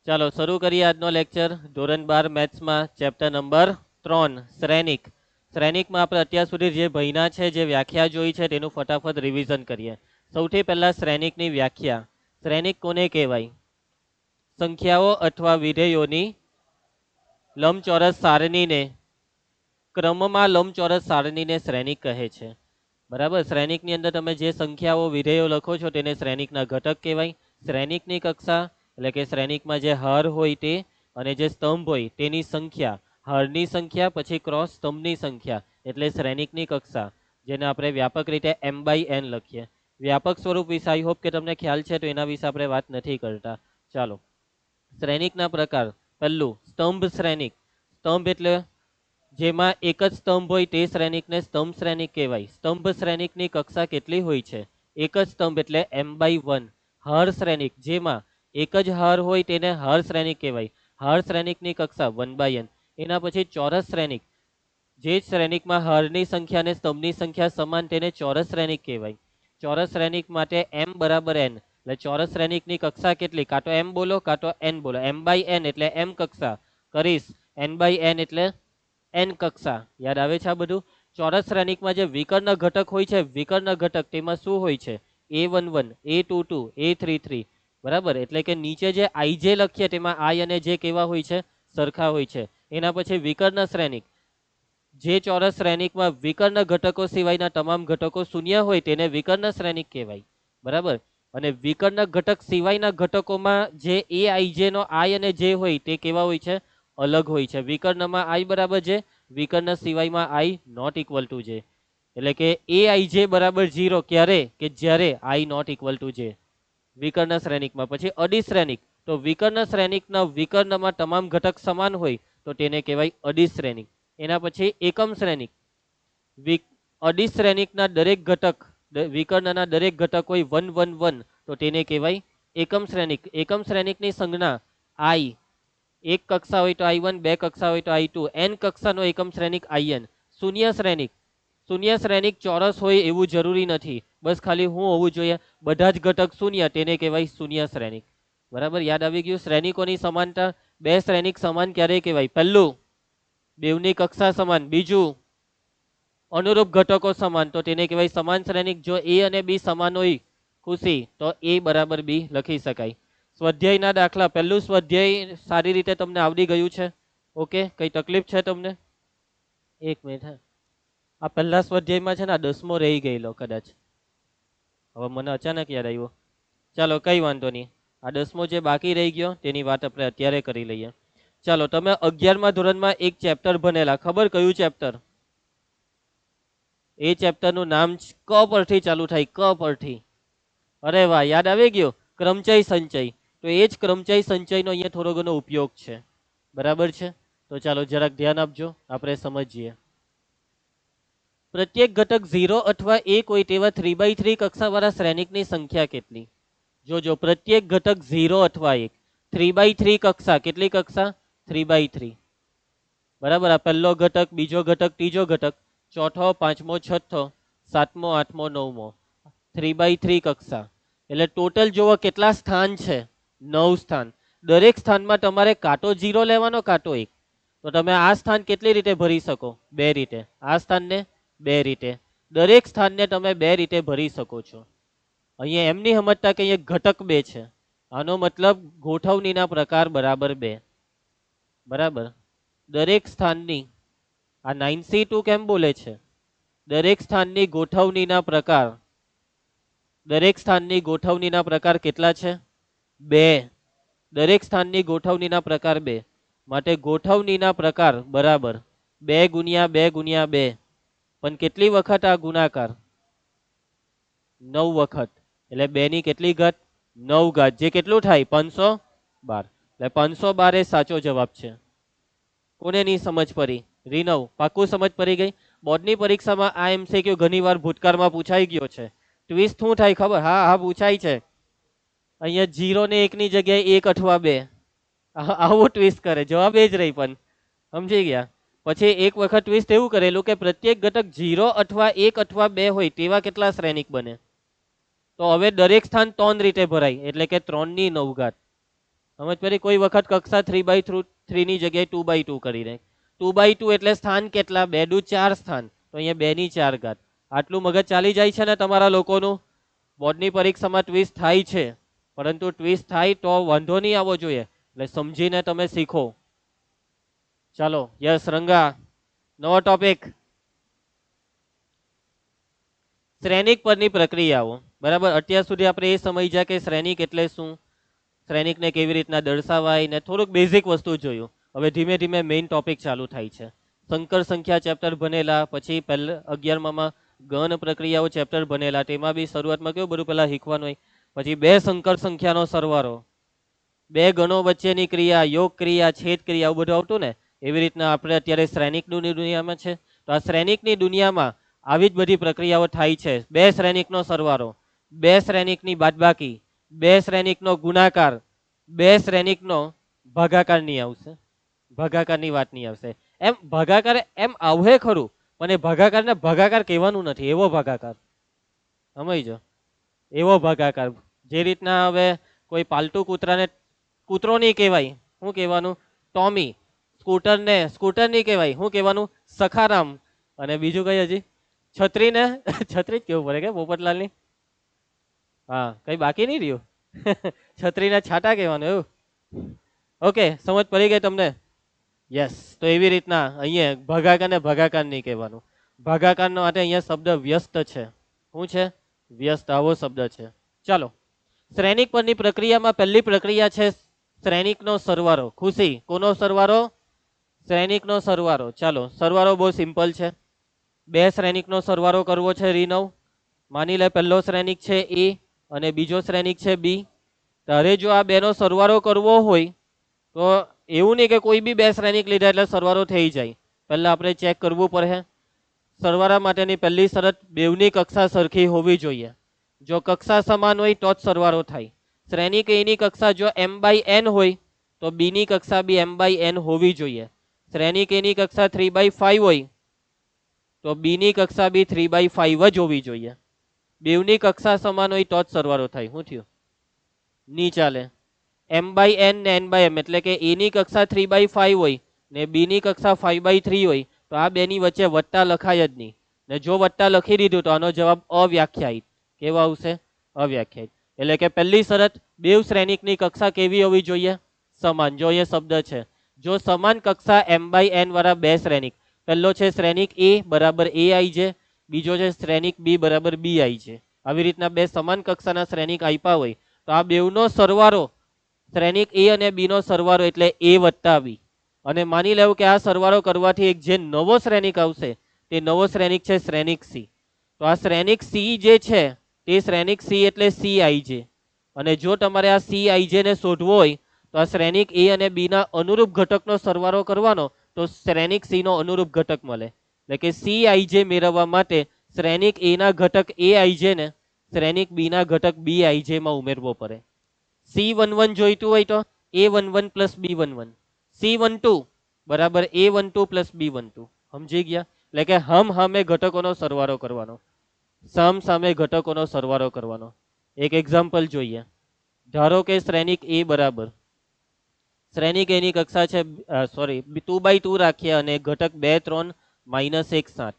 ચાલો શરૂ કરીએ આજનો લેક્ચર. ધોરણ 12 મેથ્સમાં ચેપ્ટર નંબર 3 શ્રેણિક. શ્રેણિકમાં આપણે અત્યાર સુધી જે ભણ્યા છે, જે વ્યાખ્યા જોઈ છે, તેનું ફટાફટ રિવિઝન કરીએ. સૌથી પહેલા શ્રેણિકની વ્યાખ્યા. શ્રેણિક કોને કહેવાય? સંખ્યાઓ અથવા વિધેયોની લંબચોરસ સારણીને, ક્રમમાં લંબચોરસ સારણીને શ્રેણિક કહે છે. બરાબર. શ્રેણિકની અંદર તમે જે સંખ્યાઓ વિધેયો લખો છો તેને શ્રેણિકના ઘટક કહેવાય. શ્રેણિકની કક્ષા એટલે કે શ્રેણિકમાં જે હર હોય તે અને જે સ્તંભ હોય તેની સંખ્યા, હરની સંખ્યા પછી ક્રોસ સ્તંભની સંખ્યા એટલે શ્રેણિકની કક્ષા, જેને આપણે વ્યાપક રીતે m/n લખીએ. વ્યાપક સ્વરૂપ વિશે આઈ હોપ કે તમને ખ્યાલ છે, તો એના વિશે આપણે વાત નથી કરતા. ચાલો, શ્રેણિકના પ્રકાર. પહેલું સ્તંભ શ્રેણિક. સ્તંભ એટલે જેમાં એક જ સ્તંભ હોય તે શ્રેણિકને સ્તંભ શ્રેણિક કહેવાય. સ્તંભ શ્રેણિકની કક્ષા કેટલી હોય છે? એક જ સ્તંભ એટલે m/1. હર શ્રેણિક જેમાં એક જ હર હોય તેને હર શ્રેણિક કહેવાય. હર શ્રેણિકની કક્ષા 1/n. એના પછી ચોરસ શ્રેણિક, જે શ્રેણિકમાં હરની સંખ્યા અને સ્તંભની સંખ્યા સમાન તેને ચોરસ શ્રેણિક કહેવાય. ચોરસ શ્રેણિક માટે m બરાબર n, એટલે ચોરસ શ્રેણિકની કક્ષા કેટલી? કાં તો m બોલો કાં તો n બોલો. m/n એટલે m કક્ષા કરીશ, n/n એટલે n કક્ષા. યાદ આવે છે આ બધું? ચોરસ શ્રેણિકમાં જે વિકર્ણ ઘટક હોય છે, વિકર્ણ ઘટક તેમાં શું હોય છે? a11, a22, a33. બરાબર. એટલે કે નીચે જે ij લખીએ તેમાં i અને j કેવા હોય છે? સરખા હોય છે. એના પછી વિકર્ણ શ્રેણિક, જે ચોરસ શ્રેણિકમાં વિકર્ણ ઘટકો સિવાયના તમામ ઘટકો શૂન્ય હોય તેને વિકર્ણ શ્રેણિક કહેવાય. બરાબર. અને વિકર્ણ ઘટક સિવાયના ઘટકોમાં જે aij નો i અને j હોય તે કેવા હોય છે? અલગ હોય છે. વિકર્ણમાં i બરાબર j, વિકર્ણ સિવાયમાં i not equal to j. એટલે કે aij બરાબર 0 ક્યારે? કે જ્યારે i not equal to j. વિકર્ણ શ્રેણિકમાં. પછી અડી શ્રેણિક, તો વિકર્ણ શ્રેણિકના વિકર્ણમાં તમામ ઘટક સમાન હોય તો તેને કહેવાય અડી શ્રેણિક. એના પછી એકમ શ્રેણિક. અડી શ્રેણિકના દરેક ઘટક, વિકર્ણના દરેક ઘટક હોય 1 1 1 તો તેને કહેવાય એકમ શ્રેણિક. એકમ શ્રેણિકની સંજ્ઞા i. એક કક્ષા હોય તો i1, બે કક્ષા હોય તો i2, n કક્ષાનો એકમ શ્રેણિક in. શૂન્ય શ્રેણિક. શૂન્ય શ્રેણિક ચોરસ હોય એવું જરૂરી નથી, બસ ખાલી હું હોવું જોઈએ, બધા જ ઘટક શૂન્ય, તેને કહેવાય શૂન્ય શ્રેણિક. બરાબર. યાદ આવી ગયું? શ્રેણિકોની સમાનતા. બે શ્રેણિક સમાન ક્યારે કહેવાય? પહેલું, બેવની કક્ષા સમાન. બીજું, અનુરૂપ ઘટકો સમાન, તો તેને કહેવાય સમાન શ્રેણિક. જો a અને b સમાન હોય ખુશી, તો a બરાબર b લખી શકાય. સ્વાધ્યાયના દાખલા. પહેલું સ્વાધ્યાય સારી રીતે તમને આવડી ગયું છે? ઓકે, કઈ તકલીફ છે તમને? એક મિનિટ. હા, આ પહેલા સ્વાધ્યાયમાં છે ને 10મો રહી ગયેલો કદાચ, હવે મને અચાનક યાદ આવ્યો. ચાલો કઈ વાંધો નહીં, આ 10મો જે બાકી રહી ગયો તેની વાત આપણે અત્યારે કરી લઈએ. ચાલો, તમે 11મા ધોરણમાં એક ચેપ્ટર ભણેલા, ખબર કયું ચેપ્ટર? એ ચેપ્ટરનું નામ ક પરથી ચાલુ થાય, ક પરથી. અરે વાહ, યાદ આવી ગયો. ક્રમચય સંચય. તો એ જ ક્રમચય સંચયનો અહીંયા થોડો ઘણો ઉપયોગ છે. બરાબર છે. તો ચાલો જરાક ધ્યાન આપજો, આપણે સમજીએ. પ્રત્યેક ઘટક 0 અથવા 1 હોય તેવા 3/3 કક્ષાવાળા શ્રેણિકની સંખ્યા કેટલી? જોજો, પ્રત્યેક ઘટક 0 અથવા 1, 3/3 કક્ષા. કેટલી કક્ષા? 3/3. બરાબર. આ પહેલો ઘટક, બીજો ઘટક, ત્રીજો ઘટક, ચોથો, પાંચમો, છઠ્ઠો, સાતમો, આઠમો, નવમો. 3/3 કક્ષા. એટલે ટોટલ જોવો કેટલા સ્થાન છે? 9 સ્થાન. દરેક સ્થાનમાં તમારે કાંટો 0 લેવાનો, કાંટો 1. તો તમે આ સ્થાન કેટલી રીતે ભરી શકો? બે રીતે. આ સ્થાનને બે રીતે. દરેક સ્થાનને તમે બે રીતે ભરી શકો છો. અહીંયા એમ નહીં સમજતા કે અહીંયા ઘટક 2 છે. આનો મતલબ ગોઠવણીના પ્રકાર બરાબર 2. બરાબર. દરેક સ્થાનની, આ 9C2 કેમ બોલે છે? દરેક સ્થાનની ગોઠવણીના પ્રકાર, દરેક સ્થાનની ગોઠવણીના પ્રકાર કેટલા છે? 2. દરેક સ્થાનની ગોઠવણીના પ્રકાર 2. માટે ગોઠવણીના પ્રકાર બરાબર 2 ગુણ્યા 2 ગુણ્યા 2. પણ કેટલી વખત આ ગુણાકાર? 9 વખત. એટલે 2 ની કેટલી ઘાત? 9 ઘાત. જે કેટલું થાય? 512. એટલે 512 એ સાચો જવાબ છે. કોને નહીં સમજ પડી? રીનવ, પાકું સમજ પડી ગઈ? બોર્ડની પરીક્ષામાં આ MCQ ઘણી વાર ભૂતકાળમાં પૂછાઈ ગયો છે. ટ્વિસ્ટ શું થાય ખબર? હા હા, પૂછાય છે. અહીંયા 0 ને 1 ની જગ્યાએ 1 અથવા 2, આવું ટ્વિસ્ટ કરે. જવાબ એ જ રહી. પણ સમજી ગયા? પછી એક વખત ટ્વિસ્ટ એવું કરેલું કે પ્રત્યેક ઘટક 0 અથવા 1 અથવા 2 હોય તેવા કેટલા શ્રેણિક બને? તો હવે દરેક સ્થાન 3 રીતે ભરાય, એટલે કે 3 ની 9 ઘાત. સમજ પડી? કોઈ વખત કક્ષા 3/3 ની જગ્યાએ 2/2 કરી દે. 2/2 એટલે સ્થાન કેટલા? 2 દુ 4 સ્થાન, તો અહીંયા 2 ની 4 ઘાત. આટલું મગજ ચાલી જાય છે ને તમારા લોકોનું? બોર્ડની પરીક્ષામાં ટ્વિસ્ટ થાય છે, પરંતુ ટ્વિસ્ટ થાય તો વાંધો નહીં આવવો જોઈએ, એટલે સમજીને તમે શીખો. ચાલો, યસ રંગા, નવો ટોપિક, શ્રેણિક પરની પ્રક્રિયાઓ. બરાબર, અત્યાર સુધી આપણે એ સમજ્યા કે શ્રેણિક એટલે શું, શ્રેણિકને કેવી રીતના દર્શાવાય, ને થોડુંક બેઝિક વસ્તુ જોયું. હવે ધીમે ધીમે મેઇન ટોપિક ચાલુ થાય છે. સંકર સંખ્યા ચેપ્ટર ભણેલા, પછી પહેલા 11માં ગણ પ્રક્રિયાઓ ચેપ્ટર ભણેલા, તેમાં બી શરૂઆતમાં કેવું બધું પહેલા શીખવાનું હોય. પછી બે સંકર સંખ્યાનો સરવાળો, બે ગણો વચ્ચેની ક્રિયા, યોગ ક્રિયા, છેદ ક્રિયા, આવું બધું આવતું ને. એવી રીતના આપણે અત્યારે શ્રેણિકની દુનિયામાં છે. તો આ શ્રેણિકની દુનિયામાં આવી જ બધી પ્રક્રિયાઓ થાય છે. બે શ્રેણિકનો સરવાળો, બે શ્રેણિકની બાદબાકી, બે શ્રેણિકનો ગુણાકાર, બે શ્રેણિકનો ભાગાકાર નહીં આવશે, ભાગાકારની વાત નહીં આવશે. એમ ભાગાકાર એમ આવે ખરું, પણ એ ભાગાકારને ભાગાકાર કહેવાનું નથી, એવો ભાગાકાર, સમજો, એવો ભાગાકાર. જે રીતના હવે કોઈ પાલતુ કૂતરાને કૂતરો નહીં કહેવાય, શું કહેવાનું? ટોમી. સ્કૂટરને સ્કૂટર નહીં કહેવાય, શું કહેવાનું? સખારામ. અને બીજું કઈ હજી? છત્રીને છત્રી જ કેવું પડે કે પોપટલાલની? હા, કઈ બાકી નહીં રહ્યું. છત્રીને છાટા કહેવાનું એવું. ઓકે, સમજ પડી ગઈ તમને? યસ. તો એવી રીતના અહીંયા ભાગાકારને ભાગાકાર નહીં કહેવાનું. ભાગાકારનો માટે અહીંયા શબ્દ વ્યસ્ત છે. શું છે? વ્યસ્ત, આવો શબ્દ છે. ચાલો, શ્રેણિક પરની પ્રક્રિયામાં પહેલી પ્રક્રિયા છે શ્રેણિકનો સરવાળો. ખુશી, કોનો સરવાળો? શ્રેણિકનો સરવાળો. ચાલો, સરવાળો બહુ સિમ્પલ છે. બે શ્રેણિકનો સરવાળો કરવો છે રીનવ. માની લે પહેલો શ્રેણિક છે એ અને બીજો શ્રેણિક છે બી. ત્યારે જો આ બેનો સરવાળો કરવો હોય તો એવું નહીં કે કોઈ બી બે શ્રેણિક લીધા એટલે સરવાળો થઈ જાય. પહેલા આપણે ચેક કરવું પડે. સરવાળા માટેની પહેલી શરત, બેવની કક્ષા સરખી હોવી જોઈએ. જો કક્ષા સમાન હોય તો જ સરવાળો થાય. શ્રેણિક એની કક્ષા જો m/n હોય તો બી ની કક્ષા બી m/n હોવી જોઈએ. શ્રેણિક એની કક્ષા 3/5 હોય તો બી ની કક્ષા બી 3/5 જ હોવી જોઈએ. બેવની કક્ષા સમાન હોય તો જ સરવાળો થાય. શું થયું? નહીં ચાલે. m/n ને n/m, એટલે કે એ ની કક્ષા 3/5 હોય ને બી ની કક્ષા 5/3 હોય તો આ બેની વચ્ચે વત્તા લખાય જ નહીં. ને જો વત્તા લખી દીધું તો આનો જવાબ અવ્યાખ્યાયિત. કેવો આવશે? અવ્યાખ્યાયિત. એટલે કે પહેલી શરત, બેવ શ્રેણિકની કક્ષા કેવી હોવી જોઈએ? સમાન. જો એ શબ્દ છે, જો સમાન કક્ષા m/n વાળા બે શ્રેણિક, પહેલો છે શ્રેણિક એ બરાબર એ આઈ છે, બીજો છે શ્રેણિક બી બરાબર બી આઈ છે. આવી રીતના બે સમાન કક્ષાના શ્રેણિક આપ્યા હોય તો આ બેવનો સરવાળો, શ્રેણિક એ અને બી નો સરવાળો એટલે એ વત્તા બી. અને માની લેવું કે આ સરવાળો કરવાથી એક જે નવો શ્રેણિક આવશે તે નવો શ્રેણિક છે શ્રેણિક સી. તો આ શ્રેણિક સી જે છે તે શ્રેણિક સી એટલે સી આઈ છે. અને જો તમારે આ સી આઈ જે ને શોધવો હોય તો આ શ્રેણિક એ અને બી ના અનુરૂપ ઘટકનો સરવાળો કરવાનો તો શ્રેણિક સી નો અનુરૂપ ઘટક મળે. એટલે કે સી આઈ જે મેળવવા માટે શ્રેણિક એ ના ઘટક એ આઈ જે ને શ્રેણિક બી ના ઘટક બી આઈ જે માં ઉમેરવો પડે. C11 જોઈતું હોય તો A11 પ્લસ B11, C12 બરાબર A12 પ્લસ B12. સમજી ગયા? એટલે કે સામે ઘટકોનો સરવાળો કરવાનો, સામે ઘટકોનો સરવાળો કરવાનો. એક એક્ઝામ્પલ જોઈએ. ધારો કે શ્રેણિક એ બરાબર, શ્રેણિક એની કક્ષા છે 2/2 રાખીએ અને ઘટક 2 3 -1 7.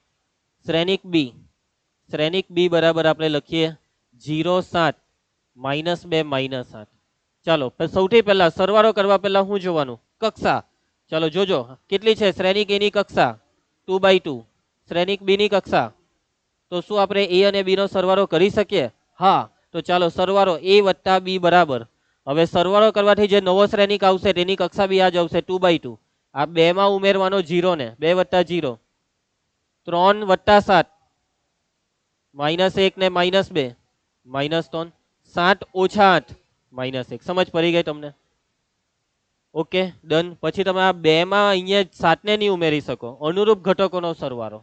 શ્રેણિક બી બરાબર આપણે લખીએ 0 7 -2 -8. ચાલો, સૌથી પહેલા સરવાળો કરવા પહેલા શું જોવાનું? કક્ષા. ચાલો જોજો કેટલી છે શ્રેણિક એની કક્ષા 2/2, શ્રેણિક બી ની કક્ષા. તો શું આપણે એ અને બી નો સરવાળો કરી શકીએ? હા. તો ચાલો સરવાળો a વત્તા બી બરાબર, હવે સરવાળો કરવાથી જે નવો શ્રેણિક આવશે તેની કક્ષા બી આ જ આવશે 2/2. આ બે માં ઉમેરવાનો 0 ને 2 વત્તા 0, 3 વત્તા 7 -1 ને -2 -3, 7 ઓછા 8 -1. સમજ પડી ગઈ તમને? Okay done. પછી તમે આ બે માં અહીંયા 7 ને નહીં ઉમેરી શકો, અનુરૂપ ઘટકોનો સરવાળો,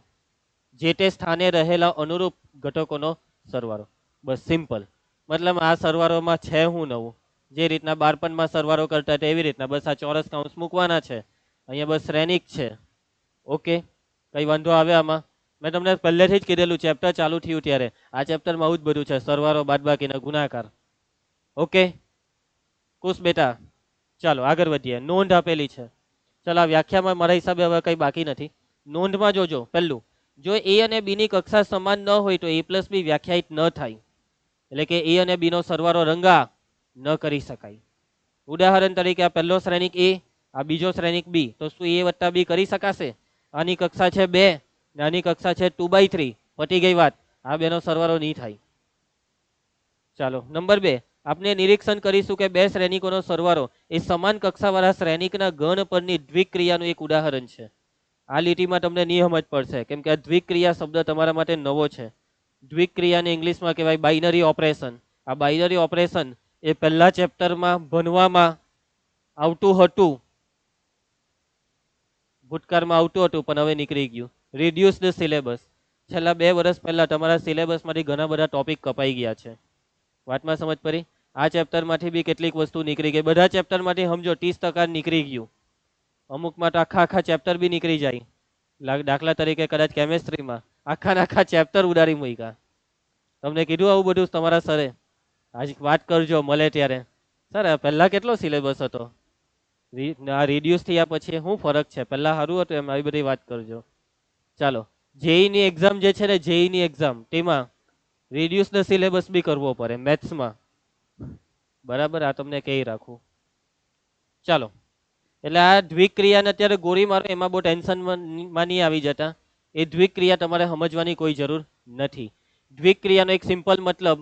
જે તે સ્થાને રહેલા અનુરૂપ ઘટકોનો સરવાળો. બસ સિમ્પલ. મતલબ આ સરવાળોમાં છે હું નવું, જે રીતના બાળપણમાં સરવાળો કરતા હતા એવી રીતના બસ આ ચોરસ કૌંસ મૂકવાના છે. અહીંયા બસ શ્રેણિક છે. ઓકે, કઈ વાંધો આવે આમાં? મેં તમને પહેલેથી જ કીધેલું, ચેપ્ટર ચાલુ થયું ત્યારે આ ચેપ્ટરમાં આવું જ બધું છે, સરવાળો બાદબાકી અને ગુણાકાર. ઓકે ખુશ બેટા? ચાલો આગળ વધીએ. નોંધ આપેલી છે. ચાલો આ વ્યાખ્યામાં મારા હિસાબે હવે કંઈ બાકી નથી. નોંધમાં જોજો. પહેલું, જો એ અને બી ની કક્ષા સમાન ન હોય તો a પ્લસ બી વ્યાખ્યાયિત ન થાય. એટલે કે એ અને બી નો સરવાળો રંગા ન કરી શકાય. ઉદાહરણ તરીકે આ પહેલો શ્રેણિક એ, આ બીજો શ્રેણિક બી, તો શું એ વત્તા બી કરી શકાશે? આની કક્ષા છે 2 ને આની કક્ષા છે 2/3. પતી ગઈ વાત. આ બેનો સરવાળો નહીં થાય. ચાલો નંબર 2, આપણે નિરીક્ષણ કરીશું કે બે શ્રેણિકોનો સરવાળો એ સમાન કક્ષાવાળા શ્રેણિકના ગણ પરની દ્વિક્રિયાનું એક ઉદાહરણ છે. આ લીટીમાં તમને નહીં સમજ પડશે કેમ કે આ દ્વિક્રિયા શબ્દ તમારા માટે નવો છે. દ્વિક્રિયાને ઇંગ્લિશમાં કહેવાય બાઇનરી ઓપરેશન. આ બાઇનરી ઓપરેશન એ પહેલા ચેપ્ટરમાં ભણવામાં આવતું હતું, ભૂતકાળમાં આવતું હતું પણ હવે નીકળી ગયું. Reduced syllabus. છેલ્લા 2 વર્ષ પહેલા તમારા સિલેબસમાંથી ઘણા બધા ટોપિક કપાઈ ગયા છે. વાતમાં સમજ પડી? આ ચેપ્ટરમાંથી બી કેટલીક વસ્તુ નીકળી ગઈ. બધા ચેપ્ટરમાંથી સમજો 30% નીકળી ગયું. અમુકમાં તો આખા ચેપ્ટર બી નીકળી જાય. દાખલા તરીકે કદાચ કેમેસ્ટ્રીમાં આખા ચેપ્ટર ઉડાડી મૂક્યા. તમને કીધું આવું બધું તમારા સરે? આજ વાત કરજો મળે ત્યારે. સર પહેલા કેટલો સિલેબસ હતો? આ રિડ્યુસ થયા પછી શું ફરક છે? પહેલા સારું હતું એમ આવી બધી વાત કરજો. ચાલો, જેઈની એક્ઝામ જે છે ને, જેઈની એક્ઝામ તેમાં રિડ્યુસડ સિલેબસ બી કરવો પડે મેથ્સમાં. બરાબર, આ તમને કહી રાખું. ચાલો, એટલે આ દ્વિક્રિયાને અત્યારે ગોળી મારો એમાં બહુ ટેન્શનમાં નહીં આવી જતા. એ દ્વિક્રિયા તમારે સમજવાની કોઈ જરૂર નથી. દ્વિક્રિયાનો એક સિમ્પલ મતલબ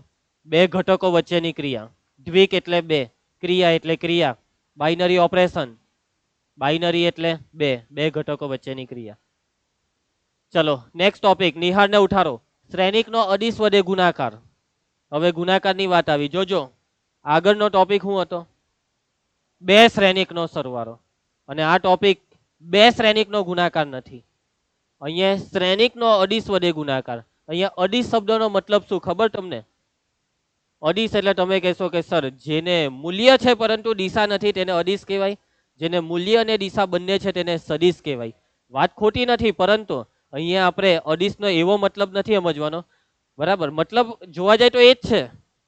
બે ઘટકો વચ્ચેની ક્રિયા. દ્વિક એટલે 2, ક્રિયા એટલે ક્રિયા. બાઇનરી ઓપરેશન, બાઇનરી એટલે બે ઘટકો વચ્ચેની ક્રિયા. ચલો નેક્સ્ટ ટોપિક, નિહાળને ઉઠારો. શ્રેણિકનો અડીશ વડે ગુણાકાર. હવે ગુણાકારની વાત આવી. જોજો આગળનો ટોપિક શું હતો? બે શ્રેણિકનો સરવાળો. અને આ ટોપિક બે શ્રેણિકનો ગુણાકાર નથી. અહીંયા શ્રેણિકનો અડીશ વડે ગુણાકાર. અહીંયા અડીશ શબ્દનો મતલબ શું ખબર તમને? અડીશ એટલે તમે કહેશો કે સર જેને મૂલ્ય છે પરંતુ દિશા નથી તેને અડીશ કહેવાય. જેને મૂલ્ય અને દિશા બંને છે તેને સદિશ કહેવાય. વાત ખોટી નથી, પરંતુ અહીંયા આપણે અડીશનો એવો મતલબ નથી સમજવાનો. બરાબર, મતલબ જોવા જાય તો એ જ છે,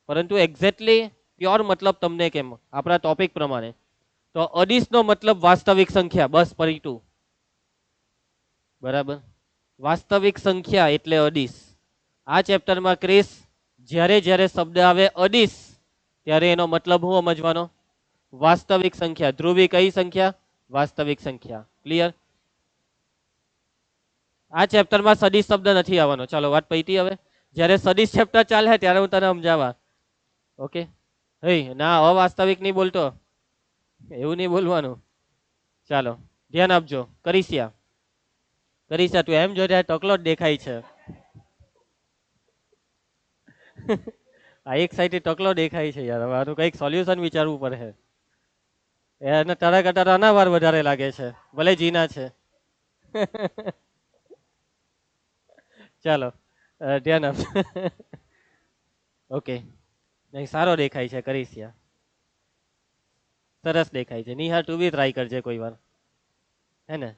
પરંતુ એક્ઝેક્ટલી પ્યોર મતલબ તમને કેમ આપણા ટોપિક પ્રમાણે. તો અડીશનો મતલબ વાસ્તવિક સંખ્યા, બસ પરિટુ. બરાબર, વાસ્તવિક સંખ્યા એટલે અડીશ. આ ચેપ્ટરમાં ક્રિસ જ્યારે શબ્દ આવે અડીશ ત્યારે એનો મતલબ હું સમજવાનો? વાસ્તવિક સંખ્યા. ધ્રુવી કઈ સંખ્યા? વાસ્તવિક સંખ્યા. ક્લિયર? આ ચેપ્ટરમાં સદિશ શબ્દ નથી આવવાનો. ચાલો વાત પૈતી. હવે જ્યારે સદિશ ચેપ્ટર ચાલે ત્યારે હું તને સમજાવવા. ઓકે, હે ના અવાસ્તવિક નહીં બોલતો, એવું નહીં બોલવાનું. ચાલો ધ્યાન આપજો. કરીશિયા, કરીશિયા તું એમ જોઈ ટકલો જ દેખાય છે. આ એક સાઈડ ટકલો દેખાય છે યાર. હવે આનું કંઈક સોલ્યુશન વિચારવું પડે. એને તારા કરતા અનાવાર વધારે લાગે છે, ભલે જીના છે. ચાલો ધ્યાન આપ. ઓકે, નહીં સારો દેખાય છે કરીશિયા, સરસ દેખાય છે. નિહાર તું બી ટ્રાય કરજે કોઈ વાર, હે ને?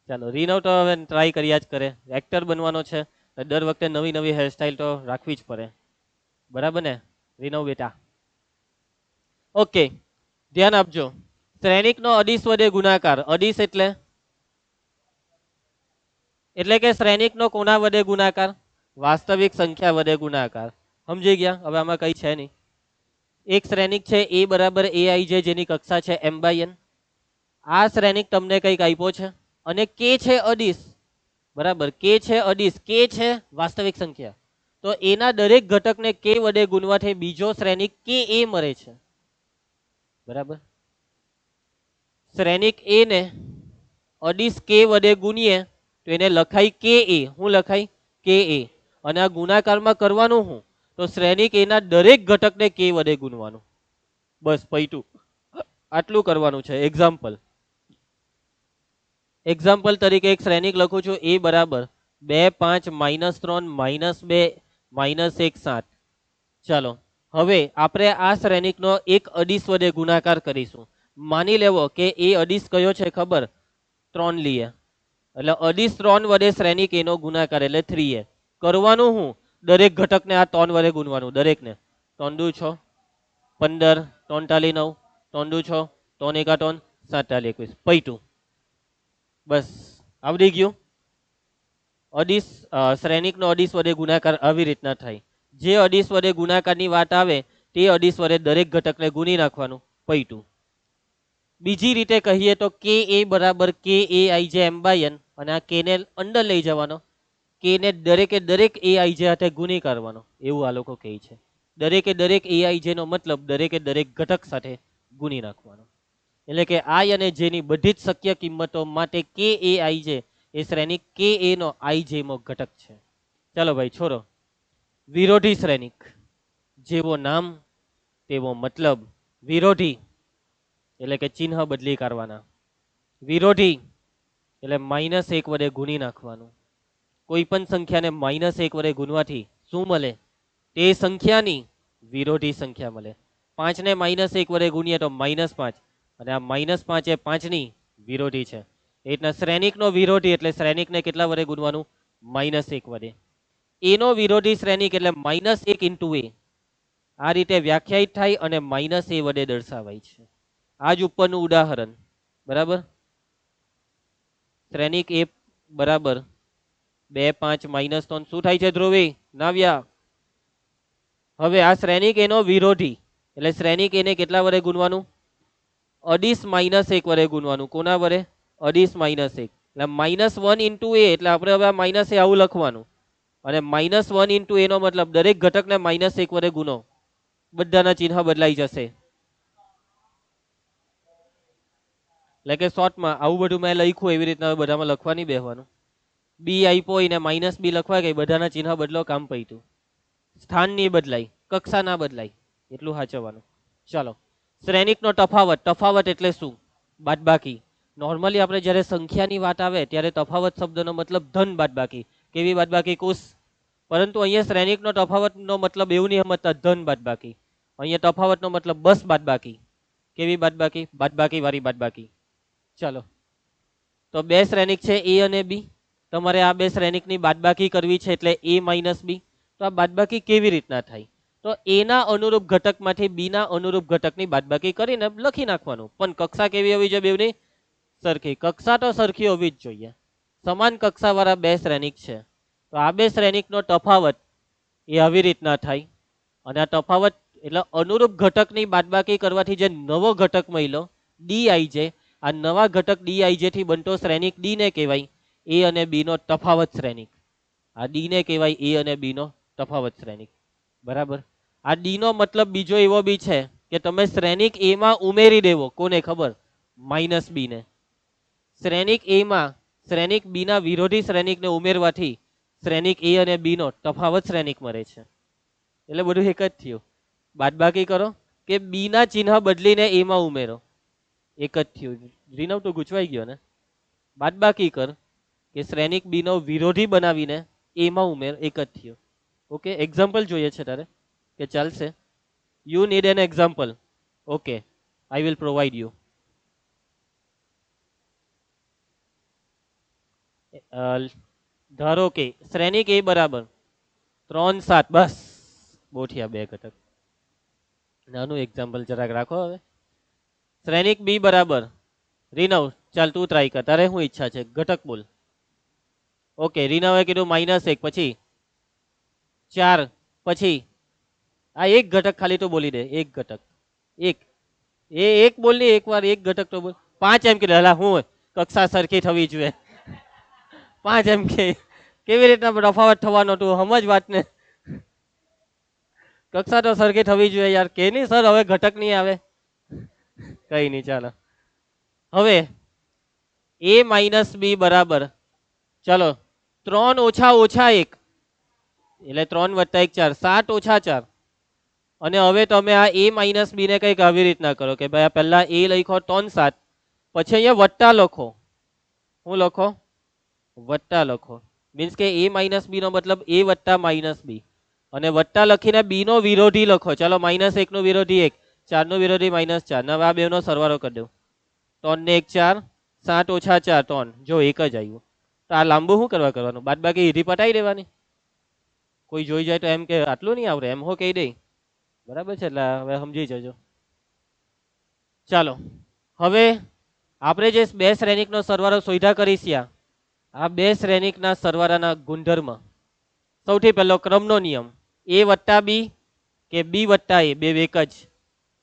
ચાલો રીનવ તો હવે ટ્રાય કર્યા જ કરે. એક્ટર બનવાનો છે, દર વખતે નવી હેરસ્ટાઈલ તો રાખવી જ પડે. બરાબર ને રીનવ બેટા? ઓકે, ધ્યાન આપજો. શ્રેણિકનો અડીશ વડે ગુણાકાર. અડીશ એટલે કે શ્રેણિકનો કોના વડે ગુણાકાર? વાસ્તવિક સંખ્યા વડે ગુણાકાર. સમજી ગયા? હવે આમાં કઈ છે નહીં. એક શ્રેણિક છે a બરાબર aij જેની કક્ષા છે m/n. આ શ્રેણિક તમને કંઈક આપ્યો છે અને k છે અડીશ. બરાબર, k છે અડીશ, k છે વાસ્તવિક સંખ્યા. તો એના દરેક ઘટકને k વડે ગુણવાથી બીજો શ્રેણિક ka મળે છે. બરાબર, શ્રેણિક a ને અડીશ k વડે ગુણીએ તો એને લખાય ka. હું લખાય? ka. અને આ ગુણાકારમાં કરવાનું હું? તો શ્રેણિક એના દરેક ઘટકને k વડે ગુણવાનું. બસ પૈટું, આટલું કરવાનું છે. એક્ઝામ્પલ તરીકે એક શ્રેણિક લખું છું a બરાબર 2 5 -3 -2 -1 7. ચાલો હવે આપણે આ શ્રેણિકનો એક અડીશ વડે ગુણાકાર કરીશું. માની લેવો કે એ અડીશ કયો છે ખબર? 3 લઈએ, એટલે અડીશ 3 વડે શ્રેણિક એનો ગુણાકાર એટલે 3a. કરવાનું હું? દરેક ઘટકને આ 3 વડે ગુણવાનું. દરેકને 3 દુ 6 15, 3 તાલી 9, 3 દુ 6 ત્રણ એકા ત્રણ, 7 * 21 પૈટું. બસ આવડી ગયું. અડીસ શ્રેણિકનો અડીસ વડે ગુણાકાર આવી રીતના થાય. જે અડીસ વડે ગુણાકારની વાત આવે તે અડીસ વડે દરેક ઘટકને ગુણી નાખવાનું, પૈટું. બીજી રીતે કહીએ તો કે એ બરાબર કે એ આઈ જે એમ બાય એન, અને આ કે ને અંદર લઈ જવાનો, કે ને દરેકે દરેક એ આઈ જે હાથે ગુણી કરવાનો, એવું આ લોકો કહે છે. દરેકે દરેક એ આઈ જે નો મતલબ દરેકે દરેક ઘટક સાથે ગુણી નાખવાનો. એટલે કે આઈ અને જે ની બધી જ શક્ય કિંમતો માટે કે એ આઈ જે એ શ્રેણિક કે એ નો આઈ જે મો ઘટક છે. ચાલો ભાઈ છોરો. વિરોધી શ્રેણિક, જેવો નામ તેવો મતલબ. વિરોધી એટલે કે ચિહ્ન બદલી કરવાના. વિરોધી એટલે -1 વડે ગુણી નાખવાનું. કોઈ પણ સંખ્યાને -1 વડે ગુણવાથી શું મળે? તે સંખ્યાની વિરોધી સંખ્યા મળે. 5 ને -1 વડે ગુણીએ તો -5, અને આ -5 એ 5 ની વિરોધી છે. એ રીતના શ્રેણિકનો વિરોધી એટલે શ્રેણિકને કેટલા વડે ગુણવાનું? -1 વડે. એનો વિરોધી શ્રેણિક એટલે -1 * a. આ રીતે વ્યાખ્યાયિત થાય અને -a વડે દર્શાવાય છે. આ જ ઉપરનું ઉદાહરણ, બરાબર. શ્રેણિક એ બરાબર 2 5 -3 શું થાય છે ધ્રુવી? નાવ્યા. હવે આ શ્રેણિક એનો વિરોધી એટલે શ્રેણિક એને કેટલા વડે ગુણવાનું? અડીસ -1 વડે ગુણવાનું. કોના વડે? અડીસ -1. એટલે -1 * a એટલે આપણે હવે આ માઇનસ એ આવું લખવાનું, અને -1 * a નો મતલબ દરેક ઘટકને -1 વડે ગુણો, બધાના ચિહ્ન બદલાઈ જશે. એટલે કે શોર્ટમાં આવું બધું મેં લખ્યું એવી રીતના બધામાં લખવા નહીં બેસવાનું. બી આપ્યો એને -b લખવા ગઈ, બધાના ચિહ્ન બદલો, કામ પૈતું. સ્થાન નહીં બદલાય, કક્ષા ના બદલાય, એટલું સાચવવાનું. ચાલો, શ્રેણિકનો તફાવત. તફાવત એટલે શું? બાદબાકી. નોર્મલી આપણે જ્યારે સંખ્યાની વાત આવે ત્યારે તફાવત શબ્દનો મતલબ ધન બાદબાકી. કેવી બાદબાકી કુશ? પરંતુ અહીંયા શ્રેણિકનો તફાવતનો મતલબ એવું નહીં સમજતા ધન બાદબાકી. અહીંયા તફાવતનો મતલબ બસ બાદબાકી. કેવી બાદબાકી? બાદબાકી વાળી બાદબાકી. ચાલો, તો બે શ્રેણિક છે એ અને બી. તમારે આ બે શ્રેણિકની બાદબાકી કરવી છે એટલે a - b. તો આ બાદબાકી કેવી રીતના થાય? તો એ ના અનુરૂપ ઘટકમાંથી બી ના અનુરૂપ ઘટકની બાદબાકી કરીને લખી નાખવાનું. પણ કક્ષા કેવી હોવી જોઈએ બેવની? સરખી. કક્ષા તો સરખી હોવી જ જોઈએ. સમાન કક્ષા વાળા બે શ્રેણિક છે તો આ બે શ્રેણિકનો તફાવત એ આવી રીતના થાય. અને આ તફાવત એટલે અનુરૂપ ઘટકની બાદબાકી કરવાથી જે નવો ઘટક મળ્યો ડી જે, આ નવા ઘટક ડી થી બનતો શ્રેણિક ડી ને કહેવાય એ અને બી નો તફાવત શ્રેણિક. આ ડી ને કહેવાય એ અને બી નો તફાવત શ્રેણિક. બરાબર. આ ડી નો મતલબ બીજો એવો બી છે કે તમે શ્રેણિક એ માં ઉમેરી દેવો. કોને ખબર? -b ને. શ્રેણિક એ માં શ્રેણિક બી ના વિરોધી શ્રેણિકને ઉમેરવાથી શ્રેણિક એ અને બી નો તફાવત શ્રેણિક મળે છે. એટલે બધું એક જ થયું. બાદબાકી કરો કે બી ના ચિહ્ન બદલીને એ માં ઉમેરો, એક જ થયું. રીનવ તો ગૂંચવાઈ ગયો ને. બાદબાકી કર કે શ્રેણિક બી નો વિરોધી બનાવીને એ માં ઉમેર, એક જ થયું. ઓકે, એક્ઝામ્પલ જોઈએ છે તારે કે ચાલશે? You need an example. Okay, I will provide you. ધારો કે શ્રેણિક એ બરાબર 3 7. બસ બહુ થયા બે ઘટક. નાનું એક્ઝામ્પલ જરાક રાખો. હવે શ્રેણિક બી બરાબર, રીનવ ચાલ તું ટ્રાય કર, તારે શું ઈચ્છા છે? ઘટક બોલ. ઓકે, રીનવે કીધું -1, પછી 4, પછી આ એક ઘટક ખાલી તો બોલી દે. એક ઘટક, એક એક બોલ ની એક વાર, એક ઘટક તો બોલ. 5 એમ કીધું. હલા હું કક્ષા સરખી થવી જોઈએ. 5 એમ કે કેવી રીતના તફાવત થવાનો? તું સમજ વાતને. કક્ષા તો સરખી થવી જોઈએ યાર. કે નહીં સર હવે ઘટક નહીં આવે? કઈ નહીં, ચાલો. હવે a - b બરાબર, ચાલો 3 ઓછા ઓછા 1 એટલે 3 + 1 4, 7 ઓછા 4. અને હવે તમે આ a - b ને કંઈક આવી રીતના કરો કે ભાઈ આ પહેલા a લખો 3 7, પછી અહીંયા વત્તા લખો. શું લખો? વત્તા લખો. મીન્સ કે a - b નો મતલબ a વત્તા -b, અને વત્તા લખીને b નો વિરોધી લખો. ચાલો -1 નો વિરોધી 1, 4 નો વિરોધી -4. હવે આ બે નો સરવાળો કરી દો. 3 ને 1 4, 7 ઓછા 4 3. જો એક જ આવ્યું. તો આ લાંબુ શું કરવા કરવાનું? બાદબાકી હીધી પટાઈ દેવાની. કોઈ જોઈ જાય તો એમ કે આટલું નહીં આવડે, એમ હો કહી દે. બરાબર છે, એટલે હવે સમજી જજો. ચાલો, હવે આપણે જે બે શ્રેણિકનો સરવાળો શોધ્યા કરીશું, આ બે શ્રેણિકના સરવાળાના ગુણધર્મ. સૌથી પહેલો ક્રમનો નિયમ, a વત્તા બી કે બી વત્તા એ, બે એક જ.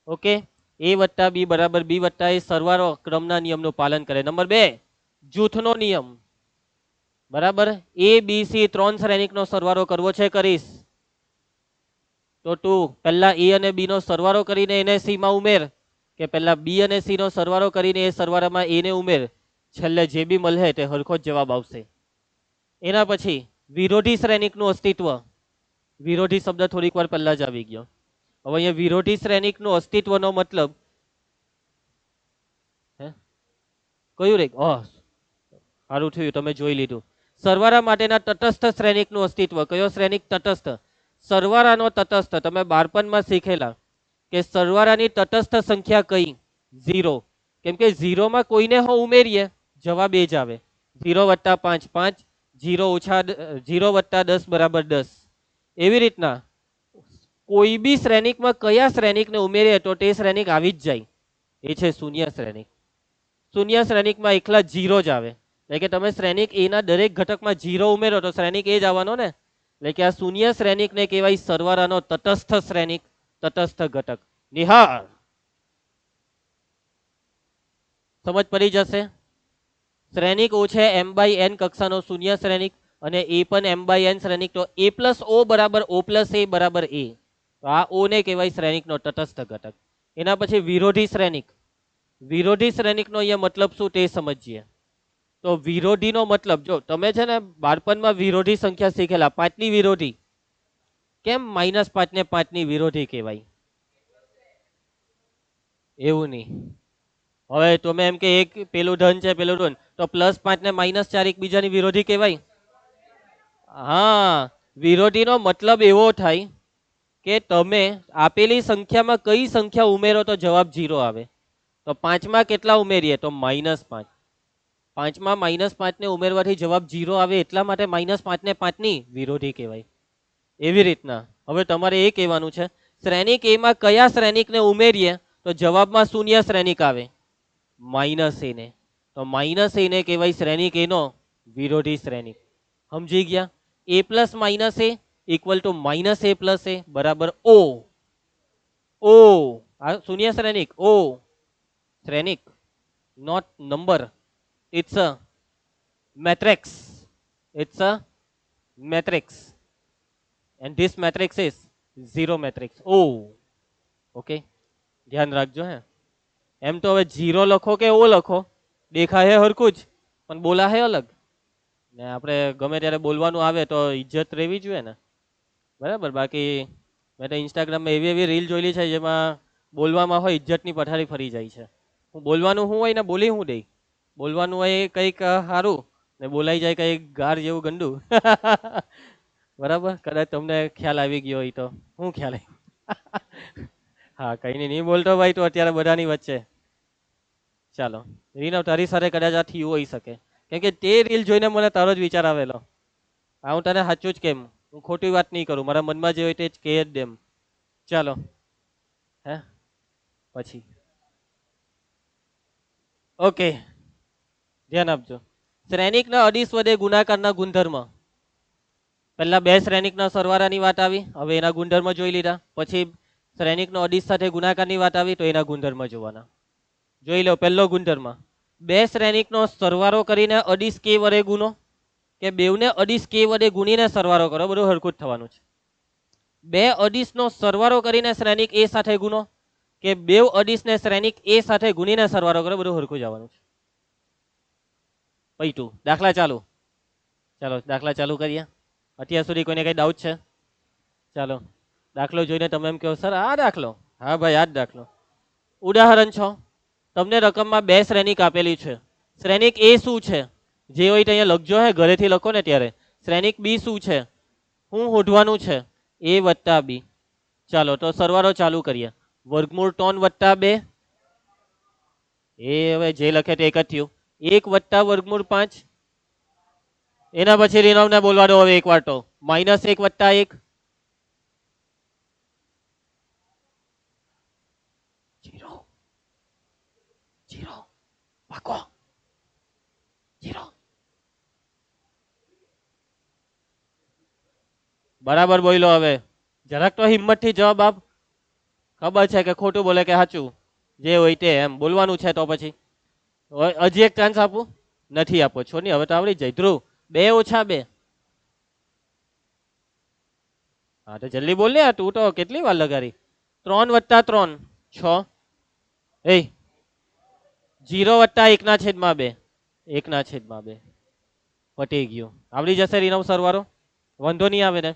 ઓકે, a વત્તા બી બરાબર બી વત્તા એ, સરવાળો ક્રમના નિયમનું પાલન કરે. નંબર 2, જૂથનો નિયમ. બરાબર, એ બી સી ત્રણ શ્રેણિકનો સરવાળો કરવો છે, કરીશ તો તું પહેલા એ અને બી નો સરવાળો કરીને એને સી માં ઉમેર, કે પહેલા બી અને સી નો સરવાળો કરીને એ સરવાળામાં એ ને ઉમેર, છેલ્લે જે બી મળે તે હરખો જ જવાબ આવશે. એના પછી વિરોધી શ્રેણિકનું અસ્તિત્વ. વિરોધી શબ્દ થોડીક વાર પહેલા જ આવી ગયો. હવે અહીંયા વિરોધી શ્રેણિકનું અસ્તિત્વનો મતલબ કયું રે? સારું થયું તમે જોઈ લીધું. સરવાળા માટેના તટસ્થ શ્રેણિકનું અસ્તિત્વ. કયો શ્રેણિક? તટસ્થ. સરવાળાનો તટસ્થ, તમે બાળપણમાં શીખેલા કે સરવાળાની તટસ્થ સંખ્યા કઈ? 0. કેમ કે 0 માં કોઈને હો ઉમેરીએ જવાબ એ જ આવે. 0 વત્તા 5 5, 0 ઓછા 0 વત્તા 10 બરાબર 10. એવી રીતના કોઈ બી શ્રેણિકમાં કયા શ્રેણિકને ઉમેરીએ તો તે શ્રેણિક આવી જ જાય, એ છે શૂન્ય શ્રેણિક. શૂન્ય શ્રેણિકમાં એકલા 0 જ આવે, એટલે કે તમે શ્રેણિક એ ના દરેક ઘટકમાં 0 ઉમેરો તો શ્રેણિક એ જ આવવાનો ને. એટલે કે આ શૂન્ય શ્રેણિકને કહેવાય સરવાળાનો તટસ્થ શ્રેણિક, તટસ્થ ઘટક. નિહાળ સમજ પડી જશે. શ્રેણિક ઓ છે m/n કક્ષાનો શૂન્ય શ્રેણિક, અને એ પણ m/n શ્રેણિક. તો a પ્લસ ઓ બરાબર ઓ પ્લસ એ બરાબર a. તો આ ઓ ને કહેવાય શ્રેણિકનો તટસ્થ ઘટક. એના પછી વિરોધી શ્રેણિક. વિરોધી શ્રેણિકનો અહીંયા મતલબ શું તે સમજીએ. તો વિરોધીનો મતલબ, જો તમે છે ને બાળપણમાં વિરોધી સંખ્યા શીખેલા, 5 ની વિરોધી. કેમ -5 ને 5 ની વિરોધી કહેવાય? એવું નહીં. હવે તમે એમ કે એક પેલું ધન છે પેલું ઋણ, તો +5 ને -4 એકબીજાની વિરોધી કહેવાય? હા, વિરોધીનો મતલબ એવો થાય કે તમે આપેલી સંખ્યામાં કઈ સંખ્યા ઉમેરો તો જવાબ 0 આવે. તો 5 માં કેટલા ઉમેરીએ? તો -5. 5 માં -5 ને ઉમેરવાથી જવાબ 0 આવે, એટલા માટે -5 ને 5 ની વિરોધી કહેવાય. એવી રીતના હવે તમારે એ કહેવાનું છે, શ્રેણિક એ માં કયા શ્રેણિકને ઉમેરીએ તો જવાબમાં શૂન્ય શ્રેણિક આવે? -a ને. તો -a ને કહેવાય શ્રેણિક એનો વિરોધી શ્રેણિક. સમજી ગયા? a plus -a equal to -a plus a બરાબર o. આ શૂન્ય શ્રેણિક. o શ્રેણિક, not number. It's a matrix. It's a matrix. And this matrix is zero matrix. O. Okay, ધ્યાન રાખજો હે. એમ તો હવે 0 લખો કે o લખો, દેખાય હરખું જ, પણ બોલા હે અલગ. ને આપણે ગમે ત્યારે બોલવાનું આવે તો ઇજ્જત રહેવી જોઈએ ને, બરાબર. બાકી મેં તો ઇન્સ્ટાગ્રામમાં એવી એવી રીલ જોયેલી છે જેમાં બોલવામાં હોય ઇજ્જતની પથારી ફરી જાય છે. હું બોલવાનું શું હોય ને બોલી હું દઈ. બોલવાનું હોય કંઈક સારું ને બોલાઈ જાય કંઈક ગાર જેવું ગંદુ. બરાબર, કદાચ તમને ખ્યાલ આવી ગયો હોય તો. શું ખ્યાલ આવ્યો? હા, કઈ નહીં બોલતો ભાઈ તો અત્યારે બધાની વચ્ચે. ચાલો રીના, તારી સાથે કદાચ આ થયું હોઈ શકે, કેમ કે તે રીલ જોઈને મને તારો જ વિચાર આવેલો. હું તને સાચું જ કેમ, હું ખોટી વાત નહીં કરું, મારા મનમાં જે હોય તે જ કહે જ દેમ. ચાલો હે પછી ઓકે, ધ્યાન આપજો. શ્રેણિકના અડીશ વડે ગુણાકારના ગુણધર્મ. પહેલા બે શ્રેણિકના સરવાળાની વાત આવી, હવે એના ગુણધર્મ જોઈ લીધા. પછી શ્રેણિકનો અડીશ સાથે ગુણાકારની વાત આવી, તો એના ગુણધર્મ જોવાના. જોઈ લો પહેલો ગુણધર્મ, બે શ્રેણિકનો સરવાળો કરીને અડીશ કે વડે ગુણો, કે બેવને અડીશ કે વડે ગુણીને સરવાળો કરો, બધું હરખું જ થવાનું છે. બે અડીશનો સરવાળો કરીને શ્રેણિક એ સાથે ગુણો, કે બેવ અડીશને શ્રેણિક એ સાથે ગુણીને સરવાળો કરો, બધું હરખું જ આવવાનું છે. પૈટું દાખલા ચાલુ. ચાલો દાખલા ચાલુ કરીએ. અત્યાર સુધી કોઈને કઈ ડાઉટ છે? ચાલો દાખલો જોઈને તમે એમ કહો સર આ દાખલો? હા ભાઈ આ જ દાખલો. ઉદાહરણ 6, તમને રકમમાં બે શ્રેણિક આપેલી છે. શ્રેણિક એ શું છે? જે હોય અહીંયા લખજો હે, ઘરેથી લખો ને ત્યારે. શ્રેણિક બી શું છે? શું શોધવાનું છે? a વત્તા બી. ચાલો તો સરવાળો ચાલુ કરીએ. વર્ગમૂળ 3 વત્તા 2, એ હવે જે લખે તે એક જ થયું. 1 વત્તા વર્ગમૂળ 5. એના પછી રીનવને બોલવા દો હવે એકવાર તો. -1 વત્તા 1, 0 0 બરાબર બોલ્યો. હવે જરાક તો હિંમતથી જવાબ આપ. ખબર છે કે ખોટું બોલે કે સાચું, જે હોય તે એમ બોલવાનું છે. તો પછી હજી એક ચાન્સ આપું? નથી આપો છો નહીં, હવે તો આવડી જાય. ધ્રુવ, 2 ઓછા 2. હા તો જલ્દી બોલ ને, તું તો કેટલી વાર લગાડી. 3 વત્તા 3 6. એ 0 વત્તા 1/2. 1/2. પટી ગયું. આવડી જશે રીનવ સરવાળો? વાંધો નહીં આવે ને?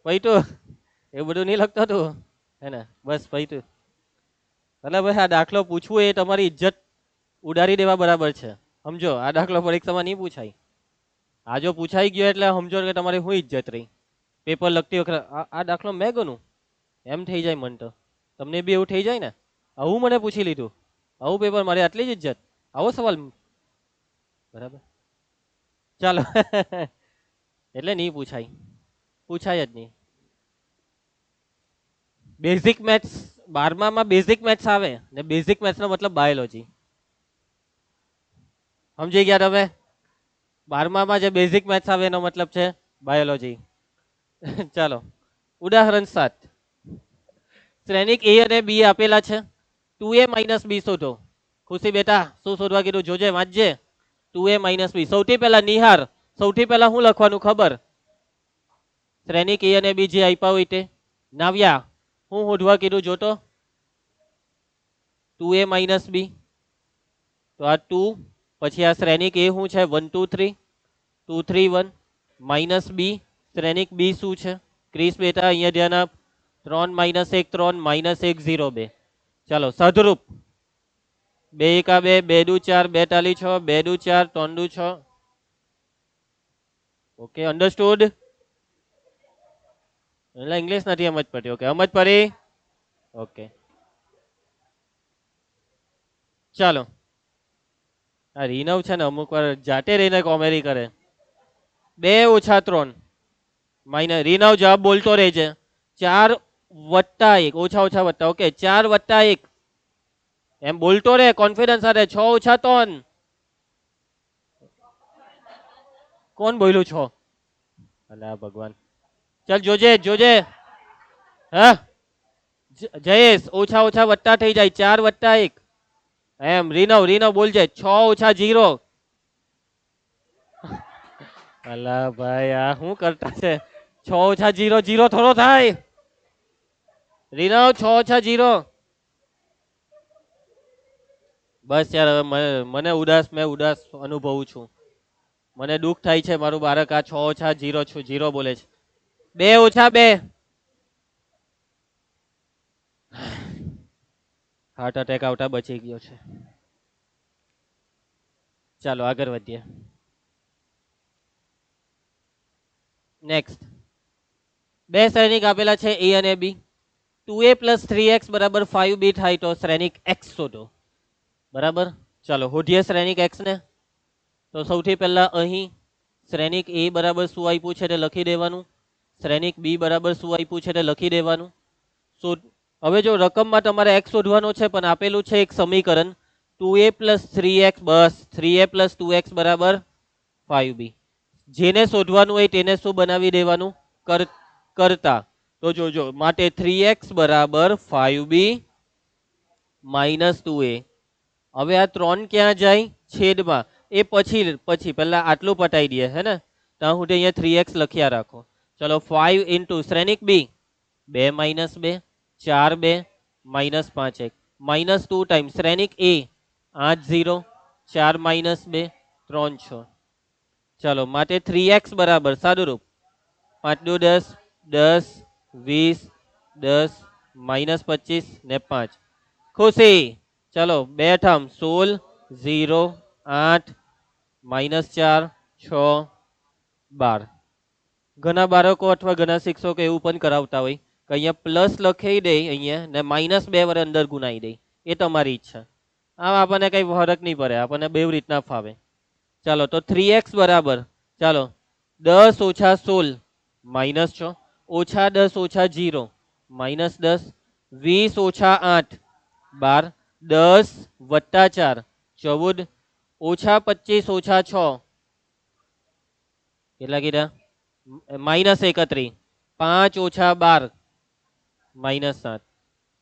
પૈતું એવું બધું નહીં લખતો તું હે ને? બસ પૈતું. એટલે ભાઈ આ દાખલો પૂછવું એ તમારી ઇજ્જત ઉડાડી દેવા બરાબર છે. સમજો, આ દાખલો પરીક્ષામાં નહીં પૂછાય. આ જો પૂછાઈ ગયો એટલે સમજો કે તમારી શું ઇજ્જત રહી. પેપર લખતી વખતે આ દાખલો મેં ગણું એમ થઈ જાય મન તો. તમને બી એવું થઈ જાય ને? આવું મને પૂછી લીધું, આવું પેપર, મારી આટલી જ ઇજ્જત, આવો સવાલ. બરાબર, ચાલો. એટલે નહીં પૂછાય, પૂછાય જ નહીં. બેઝિક મેથ્સ 12માં બેઝિક મેથ્સ આવે ને બેઝિક મેથ્સ નો મતલબ બાયોલોજી. સમજી ગયા તમે? 12માં જે બેઝિક મેથ્સ આવે એનો મતલબ છે બાયોલોજી. ચાલો, ઉદાહરણ 7. શ્રેણિક એ અને બી આપેલા છે. 2a - b શોધો. ખુશી બેટા શું શોધવા કીધું? જોજે, વાંચજે. 2a - b. સૌથી પહેલા નિહાર, સૌથી પહેલા શું લખવાનું ખબર? શ્રેણિક એ અને બી જે આપ્યા હોય તે. નાવ્યા, હું શોધવા કીધું જોતો? 2a - b. તો આ 2, પછી આ શ્રેણિક એ શું છે? 1 2 3, 2 3 1 માઇનસ બી. શ્રેણિક બી શું છે? ક્રિસ બેટા અહીંયા ધ્યાન આપ. 3 - 1 3 - 1 0 2. ચાલો સદરૂપ. 2 1 2, 2 2 4 2 6, 2 2 4 3 2 6. Okay, understood? એટલે ઇંગ્લિશ નથી સમજ પડી. ઓકે, સમજ પડી? ઓકે, ચાલો. આ રીનવ છે ને અમુક વાર જાતે રહીને કોમેડી કરે. 2 - 3 માઇનસ, રીનવ જવાબ બોલતો રહેજે. 4 વત્તા 1, ઓછા ઓછા વત્તા. ઓકે, 4 વત્તા 1 એમ બોલતો રે કોન્ફિડન્સ સાથે. 6 - 3. કોણ બોલ્યું 6? અલા ભગવાન, ચાલ જોજે જોજે. હા જયેશ, ઓછા ઓછા વત્તા થઈ જાય. 4 વત્તા 1 એમ. રીનવ રીનવ બોલજે. 6 - 0. અલા ભાઈ આ શું કરતા છે? 6 - 0 0 થોડો થાય. રીનવ 6 - 0. બસ યાર, હવે મને ઉદાસ, મેં ઉદાસ અનુભવું છું. મને દુઃખ થાય છે. મારું બાળક આ 6 - 0 છું 0 બોલે છે. 2 - 2. હાર્ટ અટેક આવતા બચી ગયો છે. ચાલો આગળ વધીએ. નેક્સ્ટ, 2 શ્રેણિક આપેલા છે એ અને બી. 2a + 3x = 5b થાય તો શ્રેણિક x શોધો. બરાબર, ચાલો શોધીએ શ્રેણિક x ને. તો સૌથી પહેલા અહીં શ્રેણિક એ બરાબર શું આપ્યું છે તે લખી દેવાનું. શ્રેણિક બી બરાબર શું આપ્યું છે તે લખી દેવાનું. હવે જો રકમમાં તમારે x શોધવાનો છે, પણ આપેલું છે એક સમીકરણ 2a + 3x. બસ 3a + 2x = 5b. જેને શોધવાનું હોય તેને શું બનાવી દેવાનું? કરતા. તો જોજો, માટે 3x = 5b - 2a. હવે આ 3 ક્યાં જાય? છેદમાં. એ પછી પહેલા આટલું પટાઈ દઈએ હે ને. ત્યાં સુધી અહીંયા 3x લખ્યા રાખો. ચલો 5 * શ્રેણિક બી 2 - 2 4 2 -5 1 -2 ટાઈમ શ્રેણિક એ 8 0 4 - 2 3 6. ચલો માટે 3x બરાબર સાદુરૂપ 5 દુ 10 10 20 10 -25 ને 5. ખુશી, ચલો 2 ઠામ 16 0 8 -4 6 12. ઘણા બાળકો અથવા ઘણા શિક્ષકો એવું પણ કરાવતા હોય કે અહીંયા પ્લસ લખી દે અહીંયા ને -2 વડે અંદર ગુણાઈ દે. એ તમારી ઈચ્છા. આમ આપણને કઈ ફરક નહીં પડે, આપણને બે રીતના ફાવે. ચાલો તો 3x બરાબર, ચાલો 10 - 16 -6, -10 - 0 -10, 20 - 8 12, 10 + 4 14, -25 - 6 કેટલા કીધા? -31. 5 ઓછા 12 -7.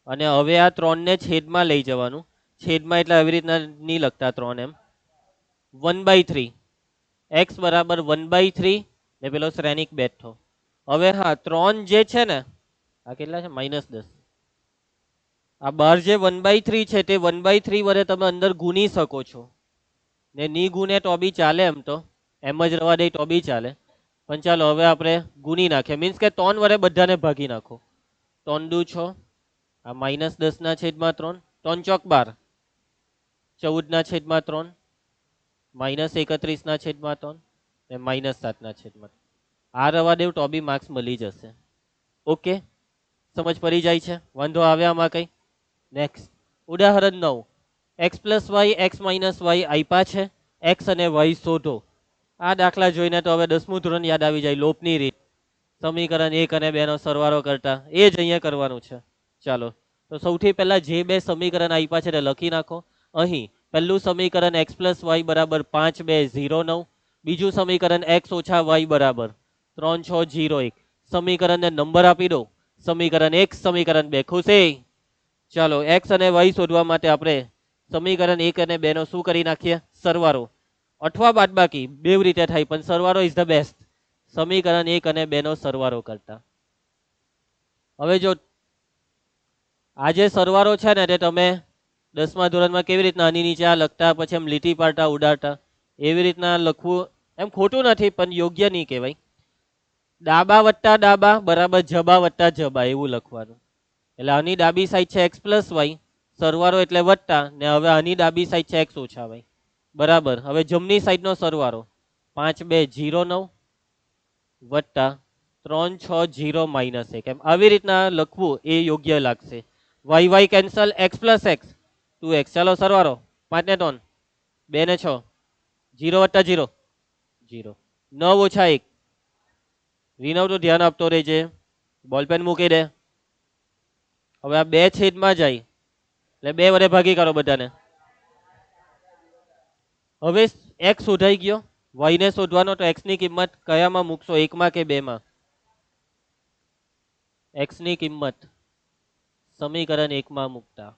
અને હવે આ 3 ને છેદમાં લઈ જવાનું. છેદમાં એટલે આવી રીતના નહીં લખતા 3 એમ. 1/3. x બરાબર 1/3 ને પેલો શ્રેણિક બેઠો. હવે હા 3 જે છે ને આ કેટલા છે? -10. આ બહાર જે 1/3 છે તે 1/3 વડે તમે અંદર ગુણી શકો છો ને ની ગુણે તો બી ચાલે, એમ જ રવા દે તો બી ચાલે. પણ ચાલો હવે આપણે ગુણી નાખીએ, મીન્સ કે 3 વડે બધાને ભાગી નાખો. 3 દુ 6, આ -10 ના છેદમાં 3, 3 ચોક 12, 14 ના છેદમાં 3, -31 ના છેદમાં 3 ને -7 ના છેદમાં 3. આ રવા દેવ તો બી માર્ક્સ મળી જશે. ઓકે, સમજ પડી જાય છે? વાંધો આવે આમાં કઈ? નેક્સ્ટ ઉદાહરણ 9. x + y x - y આપ્યા છે. x અને y શોધો. આ દાખલા જોઈને તો હવે 10મું ધોરણ યાદ આવી જાય, લોપની રીત. સમીકરણ 1 અને 2 નો સરવાળો કરતા એ જ અહીંયા કરવાનું છે. ચાલો તો સૌથી પહેલા જે બે સમીકરણ આપ્યા છે તે લખી નાખો. અહીં પહેલું સમીકરણ x + y બરાબર 5 2 0 9. બીજું સમીકરણ x - y બરાબર 3 6 0 1. સમીકરણને નંબર આપી દો. સમીકરણ 1 સમીકરણ 2. ખુશી? ચાલો x અને y શોધવા માટે આપણે સમીકરણ 1 અને 2 નો શું કરી નાખીએ? સરવાળો અથવા બાદબાકી બેવ રીતે થાય, પણ સરવાળો ઇઝ ધ બેસ્ટ. સમીકરણ 1 અને 2 નો સરવાળો કરતા હવે જો આ જે સરવાળો છે ને તે તમે 10મા ધોરણમાં કેવી રીતના આની નીચે આ લખતા પછી એમ લીટી પાડતા ઉડાડતા એવી રીતના લખવું એમ ખોટું નથી, પણ યોગ્ય નહીં કહેવાય. ડાબા વત્તા ડાબા બરાબર જબા વત્તા જબા એવું લખવાનું. એટલે આની ડાબી સાઈડ છે x + y, સરવાળો એટલે વત્તા, ને હવે આની ડાબી સાઈડ છે x - y બરાબર. હવે જમણી સાઈડનો સરવાળો 5 2 0 9 વત્તા 3 6 0 -1. એમ આવી રીતના લખવું એ યોગ્ય લાગશે. y cancel, x + x 2x. ચાલો સરવાળો 5 ને 3 2 ને 6 0 વત્તા 0 0 9 ઓછા 1. વિનવ તો ધ્યાન આપતો રહેજે, બોલપેન મૂકી દે. હવે આ 2 છેદમાં જાય એટલે 2 વડે ભાગી કાઢો બધાને. હવે x શોધાઈ ગયો. y ને શોધવાનો તો x ની કિંમત કયામાં મૂકશો? 1 માં કે 2 માં? x ની કિંમત સમીકરણ 1 માં મૂકતા.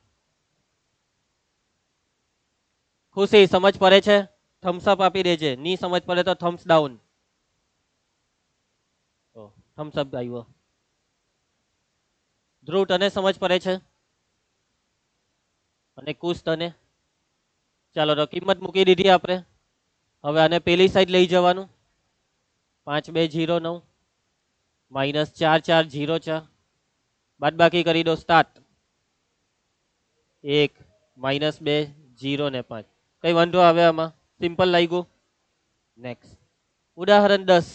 ખુશી સમજ પડે છે? થમ્સ અપ આપી દેજે. ની સમજ પડે તો થમ્સ ડાઉન. થમ્સ અપ આવ્યો. ધ્રુવ તને સમજ પડે છે? અને કુશ તને? ચાલો તો કિંમત મૂકી દીધી આપણે. હવે આને પેલી સાઈડ લઈ જવાનું. 5 2 0 9 -4 4 0 4. બાદબાકી કરી દો. સ્ટાર્ટ. 1 -2 0 ને 5. કઈ વાંધો આવે આમાં? સિમ્પલ લાગ્યું. નેક્સ્ટ ઉદાહરણ 10.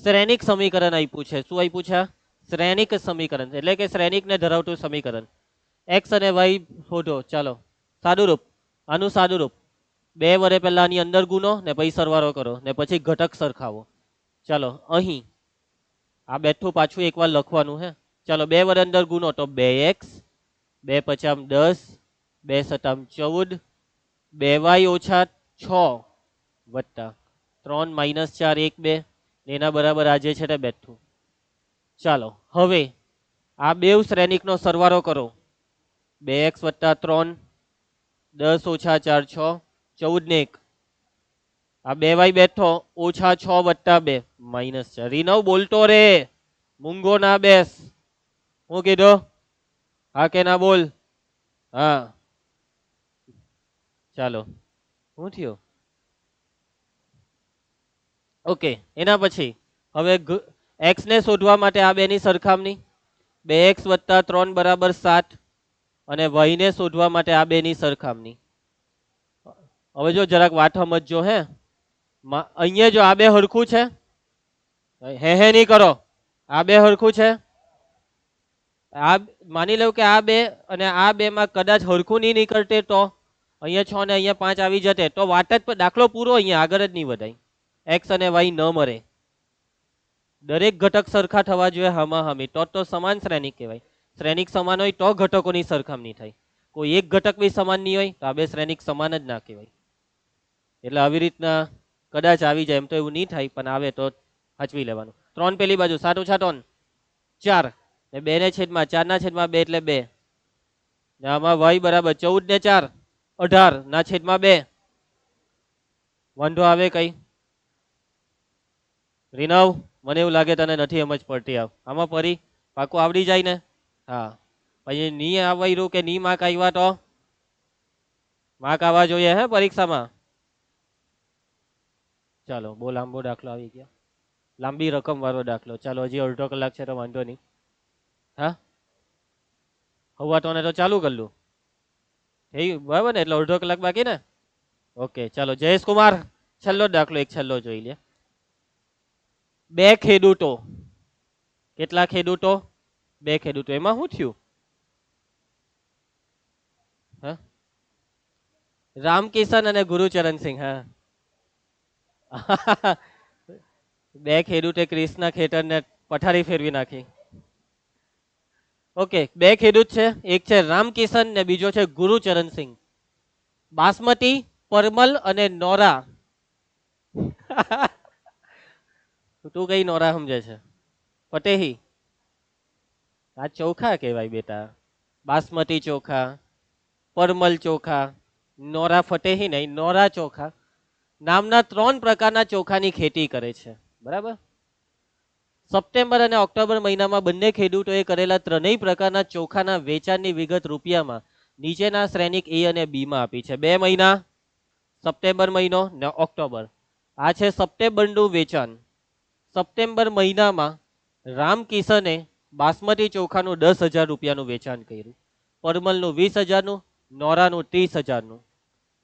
શ્રેણિક સમીકરણ આપ્યું છે. શું આપ્યું છે? શ્રેણિક સમીકરણ એટલે કે શ્રેણિકને ધરાવતું સમીકરણ. x અને y શોધો. ચાલો સાદું રૂપ, આનું સાદું રૂપ 2 વડે પહેલા આની અંદર ગુનો ને પછી સરવાળો કરો ને પછી ઘટક સરખાવો. ચાલો અહીં આ બેઠું પાછું એકવાર લખવાનું હે. ચાલો 2 વડે અંદર ગુનો તો 2x, 2 × 5 10, 2 × 7 14, 2y - 6 વત્તા 3 - 4 1 2 એના બરાબર આ જે છે તે બેઠું. ચાલો હવે આ બેવ શ્રેણિકનો સરવાળો કરો. 2x + 3 10 - 4 6 14 ને 1. આ 2y બેઠો -6 વત્તા 2 -4. રીનવ બોલતો રે, મૂંગો ના બેસ. હું કીધું? હા કે ના બોલ? હા ચાલો શું થયું? ઓકે, એના પછી હવે x ને શોધવા માટે આ બેની સરખામણી. 2x + 3 બરાબર 7 અને y ને શોધવા માટે આ બેની સરખામણી. હવે જો જરાક વાત સમજજો હે. અહીંયા જો આ બે હરખું છે, હે નહીં કરો. આ બે હરખું છે. આ માની લો કે આ બે અને આ બે માં કદાચ હરખું નહીં નીકળતે તો અહીંયા 6 ને અહીંયા 5 આવી જતે તો વાત જ દાખલો પૂરો, અહીંયા આગળ જ નહીં વધાય. x અને y ન મળે. દરેક ઘટક સરખા થવા જોઈએ હામાહામી, તો સમાન શ્રેણિક કહેવાય. શ્રેણિક સમાન હોય તો ઘટકોની સરખામણી થાય. કોઈ એક ઘટક બી સમાન નહીં હોય તો આ બે શ્રેણિક સમાન જ ના કહેવાય. એટલે આવી રીતના કદાચ આવી જાય, એમ તો એવું નહીં થાય, પણ આવે તો સાચવી લેવાનું. 3 પેલી બાજુ 7 ઓછા 3 4 ને 2 ને છેદમાં 4 ના છેદમાં 2 એટલે 2 ને આમાં y બરાબર 14 ને 4 18 ના છેદમાં 2. વાંધો આવે કઈ? રીનવ, મને એવું લાગે તને નથી સમજ પડતી. આમાં પરી પાકું આવડી જાય ને? હા. પછી ની આવડ્યું કે ની માર્ક આવ્યા તો માર્ક આવવા જોઈએ હે પરીક્ષામાં. ચાલો, બહુ લાંબો દાખલો આવી ગયો, લાંબી રકમ વાળો દાખલો. ચાલો, હજી અડધો કલાક છે તો વાંધો નહીં. હા, હવા તો તો ચાલુ કરલું થઈ બરાબર ને, એટલે અડધો કલાક બાકી ને. ઓકે, ચાલો જયેશ કુમાર, છેલ્લો દાખલો, એક છેલ્લો જોઈ લે. 2 ખેડૂતો. કેટલા ખેડૂતો? 2 ખેડૂતો. એમાં શું થયું? હા, રામકિશન અને ગુરુચરણસિંહ. હા. 2 ખેડૂતે ક્રિસના ખેતરને પથારી ફેરવી નાખી. ઓકે, 2 ખેડૂત છે, એક છે રામકિશન ને બીજો છે ગુરુચરણસિંહ. બાસમતી, પરમલ અને નોરા. તું કઈ નોરા સમજે છે? ફતેહી. આ ચોખા કહેવાય બેટા. બાસમતી ચોખા, પરમલ ચોખા, નોરા ફતેહી નહીં, નોરા ચોખા નામના 3 પ્રકારના ચોખાની ખેતી કરે છે. બરાબર. સપ્ટેમ્બર અને ઓક્ટોબર મહિનામાં બંને ખેડૂતોએ કરેલા 3 પ્રકારના ચોખાના વેચાણની વિગત રૂપિયામાં નીચેના શ્રેણિક એ અને બી માં આપી છે. 2 મહિના, સપ્ટેમ્બર મહિનો ને ઓક્ટોબર. આ છે સપ્ટેમ્બરનું વેચાણ. સપ્ટેમ્બર મહિનામાં રામકિશને બાસમતી ચોખાનું 10,000 રૂપિયાનું વેચાણ કર્યું, પરમલનું 20,000નું, નોરાનું 30,000નું.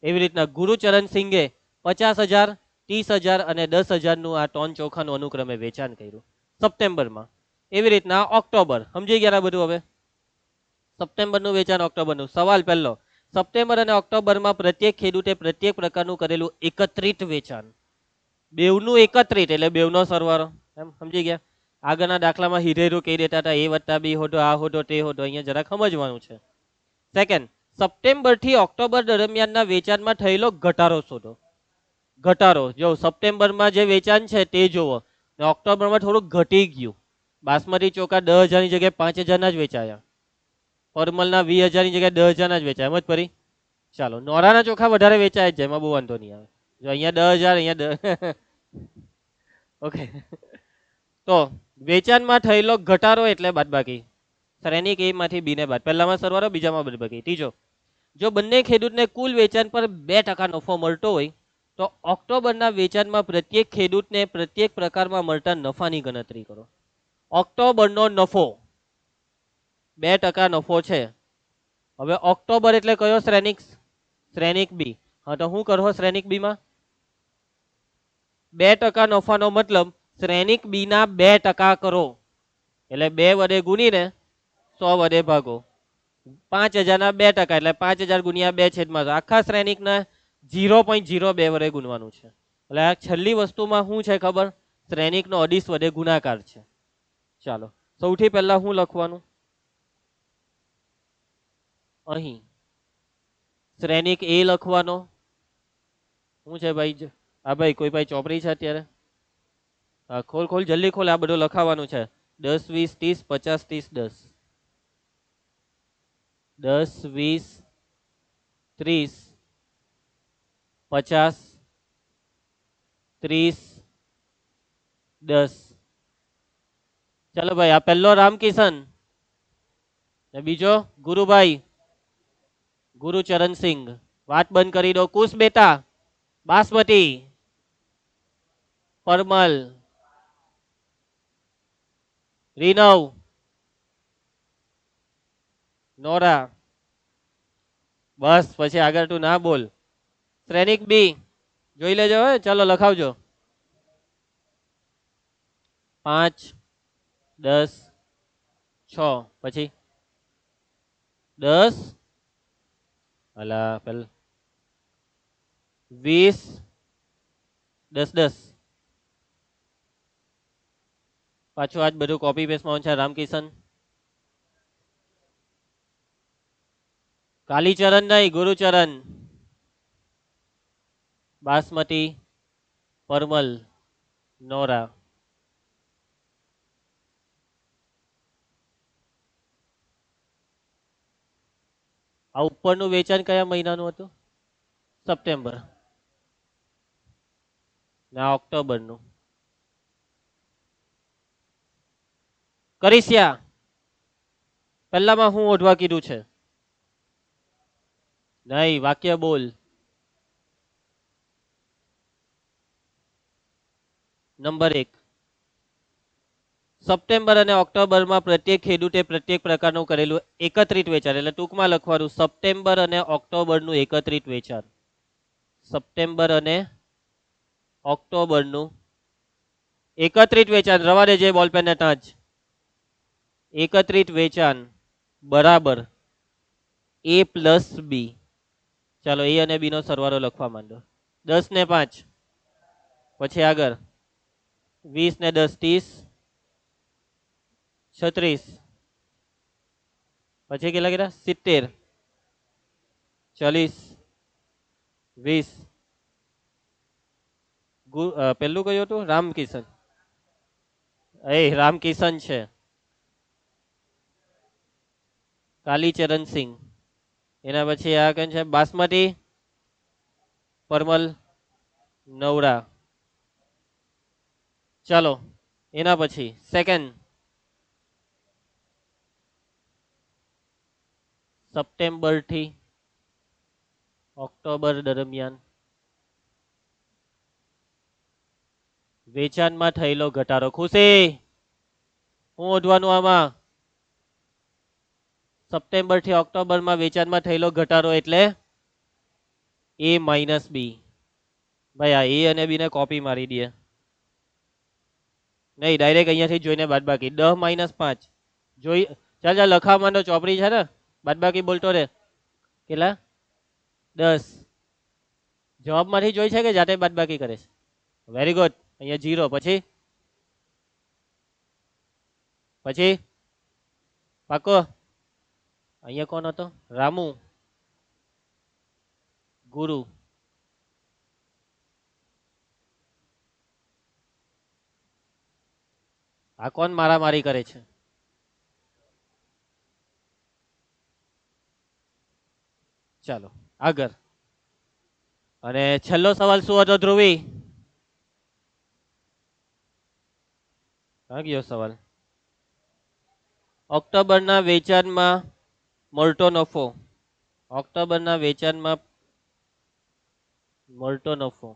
એવી રીતના ગુરુચરણસિંહે 50,000, 30,000 અને 10,000નું આ 3 ચોખાનું અનુક્રમે વેચાણ કર્યું સપ્ટેમ્બરમાં. એવી રીતના ઓક્ટોબર. સમજી ગયા બધું હવે? સપ્ટેમ્બરનું વેચાણ, ઓક્ટોબરનું. સવાલ પહેલો, સપ્ટેમ્બર અને ઓક્ટોબરમાં પ્રત્યેક ખેડૂતે પ્રત્યેક પ્રકારનું કરેલું એકત્રિત વેચાણ. બેવનું એકત્રિત એટલે બેવનો સરવાળો. એમ સમજી ગયા? આગળના દાખલામાં હીરેરું કહી દેતા હતા, એ વત્તા બી હોતો, આ હોતો, તે હોતો. અહીંયા જરાક સમજવાનું છે. સેકન્ડ, સપ્ટેમ્બર થી ઓક્ટોબર દરમિયાનના વેચાણમાં થયેલો ઘટાડો શોધો. ઘટાડો જો સપ્ટેમ્બરમાં જે વેચાણ છે તે જોવો, ઓક્ટોબરમાં થોડુંક ઘટી ગયું. બાસમતી ચોખા 10,000 ની જગ્યાએ 5,000 ના જ વેચાયા, પરમલના 20,000 ની જગ્યાએ 10,000 ના જ વેચાયા. એમ જ પરી. ચાલો, નોરાના ચોખા વધારે વેચાય છે, એમાં બહુ વાંધો નહીં આવે. જો અહીંયા 10,000, અહીંયા ઓકે. તો વેચાણમાં થયેલો ઘટાડો એટલે બાદબાકી. શ્રેણિક એ માંથી બી ને બાદ. પહેલામાં સરવાળો, બીજામાં બાદબાકી. ત્રીજો, જો બંને ખેડૂતને કુલ વેચાણ પર 2% નફો મળતો હોય તો ઓક્ટોબરના વેચાણમાં પ્રત્યેક ખેડૂતને પ્રત્યેક પ્રકારમાં મળતા નફાની ગણતરી કરો. ઓક્ટોબરનો નફો 2% નફો છે. હવે ઓક્ટોબર એટલે કયો શ્રેણિક? શ્રેણિક બી. હા, તો શું કરો શ્રેણિક બી માં? 2% નફાનો મતલબ શ્રેણિક બી ના 2% કરો એટલે 2 વડે ગુણીને 100 વડે ભાગો. 5,000 ના 2% એટલે 5,000 ગુણ્યા 2 છેદમાં આખા શ્રેણિકના 0.02 વડે ગુણવાનું છે. એટલે આ છેલ્લી વસ્તુમાં શું છે ખબર? શ્રેણિકનો અડીશ વડે ગુણાકાર છે. ચાલો, સૌથી પહેલા શું લખવાનું? અહીં શ્રેણિક એ લખવાનો. શું છે ભાઈ? હા ભાઈ, કોઈ ભાઈ ચોપડી છે અત્યારે? હા, ખોલ ખોલ, જલ્દી ખોલ. આ બધું લખાવાનું છે. 10, 20, 30, 50, 30, 10, 10, 20, 30, 50, 30, 10. ચાલો ભાઈ, આ પહેલો રામકિશન ને બીજો ગુરુભાઈ ગુરુચરણસિંહ. વાત બંધ કરી દો. કુશ બેટા, બાસમતી, પરમલ, રીનવ, નોરા. બસ, પછી આગળ તું ના બોલ. શ્રેણિક બી જોઈ લેજો. ચાલો લખાવજો. 5, 10, 6 પછી 10, અલા પેલ 20, 10, 10. પાછું આજ બધું કોપી પેસ્ટમાં છે. રામકિશન, કાલીચરણ નહીં, ગુરુચરણ. બાસમતી, પરમલ, નોરા. આ ઉપરનું વેચાણ કયા મહિનાનું હતું? સપ્ટેમ્બર. ને આ ઓક્ટોબરનું. કરીશ્યા, પહેલામાં હું ઓઢવા કીધું છે? નહીં, વાક્ય બોલ. નંબર 1, સપ્ટેમ્બર અને ઓક્ટોબરમાં પ્રત્યેક ખેડૂતે પ્રત્યેક પ્રકારનું કરેલું એકત્રિત વેચાણ, એટલે ટૂંકમાં લખવાનું સપ્ટેમ્બર અને ઓક્ટોબરનું એકત્રિત વેચાણ. સપ્ટેમ્બર અને ઓક્ટોબરનું એકત્રિત વેચાણ, રવા દેજે બોલપેન ને તાજ. એકત્રિત વેચાણ બરાબર A પ્લસ બી. ચાલો એ અને બી નો સરવાળો લખવા માંડો. 10 ને 5, પછી આગળ 20 ને 10 30, 36, પછી કેટલા કેટલા 70, 40, 20. પેલું કયું હતું? રામકિશન. રામકિશન છે. કાલીચરણસિંહ. એના પછી આ કઈ છે? બાસમતી, પરમલ, નવરા. ચાલો એના પછી સેકન્ડ, સપ્ટેમ્બર થી ઓક્ટોબર દરમિયાન વેચાણમાં થયેલો ઘટાડો. ખુશી, હું ઓઢવાનું આમાં? સપ્ટેમ્બર થી ઓક્ટોબરમાં વેચાણમાં થયેલો ઘટાડો એટલે A માઇનસ બી. ભાઈ આ A અને બી ને કોપી મારી દે. નહીં, ડાયરેક્ટ અહીંયાથી જોઈને બાદબાકી. 10 માઇનસ 5 જોઈ. ચાલ ચાલ લખાવા માંડો, ચોપડી છે ને, બાદબાકી બોલતો રે. કેટલા? 10. જવાબમાંથી જોઈ છે કે જાતે બાદબાકી કરે છે? Very good. અહીંયા 0. પછી પાકો. અહીંયા કોણ હતો? રામુ, ગુરુ. આ કોણ મારામારી કરે છે? ચાલો આગળ. અને છેલ્લો સવાલ શું હતો ધ્રુવી? હા ગયો સવાલ. ઓક્ટોબરના વેચાણમાં મળતો નફો. ઓક્ટોબરના વેચાણમાં મળતો નફો.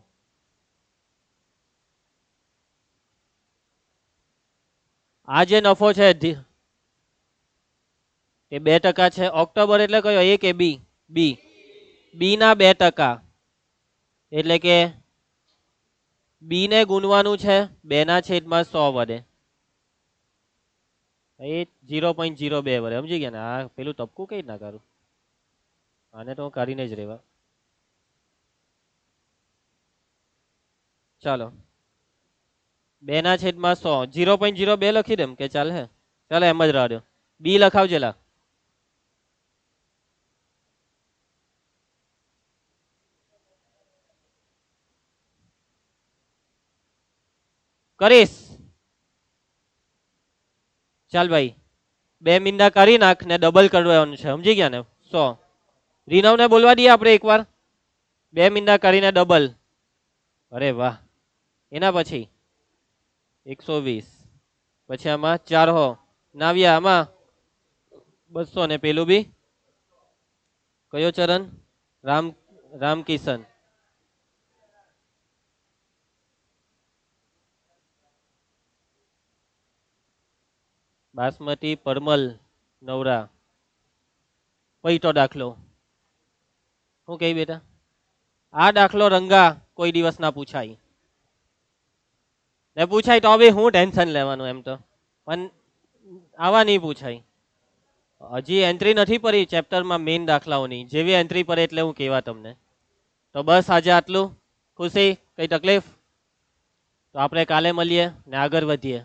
આ જે નફો છે એ 2% છે. ઓક્ટોબર એટલે કયો? A કે બી? બી. બી ના 2%, એટલે કે બી ને ગુણવાનું છે 2/100 વડે. એ 0.02 વડે. સમજી ગયા ને? આ પેલું ટપકું કઈ ના કરું, આને તો હું કાઢીને જ રહેવા. ચાલો 2/100, 0.02 લખી દેમ કે ચાલે? ચાલો એમ જ રહેવા દો. બી લખાવજેલા. કરીશ. ચાલ ભાઈ 2 મીંડા કરી નાખ ને ડબલ કરવાનું છે. સમજી ગયા ને? 100. રીનવ ને બોલવા દઈએ આપણે એકવાર. 2 મીંડા કરીને ડબલ. અરે વાહ. એના પછી 120, પછી આમાં 4 હો નાવ્યા, આમાં 200 ને પેલું બી કયો ચરણ? રામકિશન. બાસમતી, પરમલ, નવરા. પૈટો દાખલો. શું કહી બેટા? આ દાખલો રંગા કોઈ દિવસ ના પૂછાય. ને પૂછાય તો બી હું ટેન્શન લેવાનું? એમ તો પણ આવા નહીં પૂછાય. હજી એન્ટ્રી નથી પડી ચેપ્ટરમાં મેઇન દાખલાઓની. જેવી એન્ટ્રી પડે એટલે હું કહેવા તમને. તો બસ આજે આટલું. ખુશી, કઈ તકલીફ? તો આપણે કાલે મળીએ ને આગળ વધીએ.